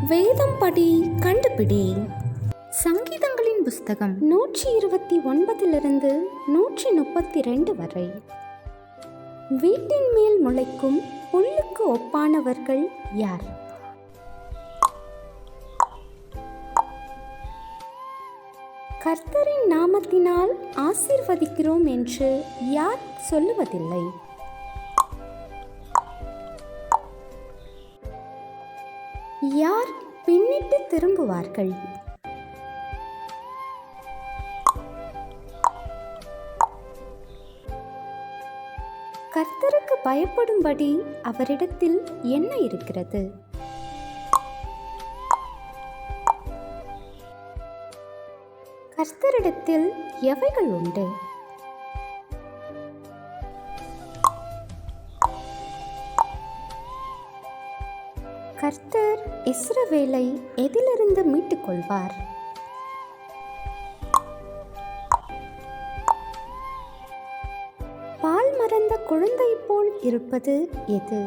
வேதம் படி கண்டுபிடி. சங்கீதங்களின் புஸ்தகம் 129 132 வரை. வீட்டின் மேல் முளைக்கும் புல்லுக்கு ஒப்பானவர்கள் யார்? கர்த்தரின் நாமத்தினால் ஆசீர்வதிக்கிறோம் என்று யார் சொல்லுவதில்லை? யார் பின்னிட்டு திரும்புவார்கள்? கர்த்தருக்கு பயப்படும்படி அவரிடத்தில் என்ன இருக்கிறது? கர்த்தரிடத்தில் எவைகள் உண்டு? கர்த்தர் இஸ்ரவேலை எதிலிருந்து மீட்டுக் கொள்வார்? பால் மறந்த குழந்தை போல் இருப்பது எது?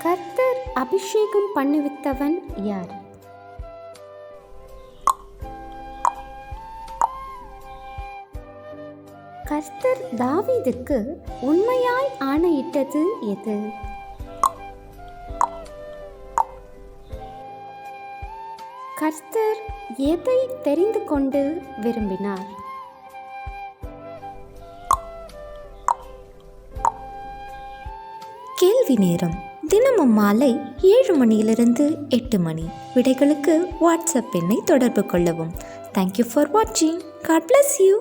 கர்த்தர் அபிஷேகம் பண்ணுவித்தவன் யார்? கர்த்தர் தாவீதுக்கு உண்மையாய் ஆணையிட்டது எது? கர்த்தர் எதை தெரிந்து கொண்டு விரும்பினார்? கேள்வி நேரம். தினமும் மாலை 7 மணியிலிருந்து 8 மணி. விடைகளுக்கு வாட்ஸ்அப் எண்ணை தொடர்பு கொள்ளவும். தேங்க்யூ ஃபார் வாட்சிங். God bless you.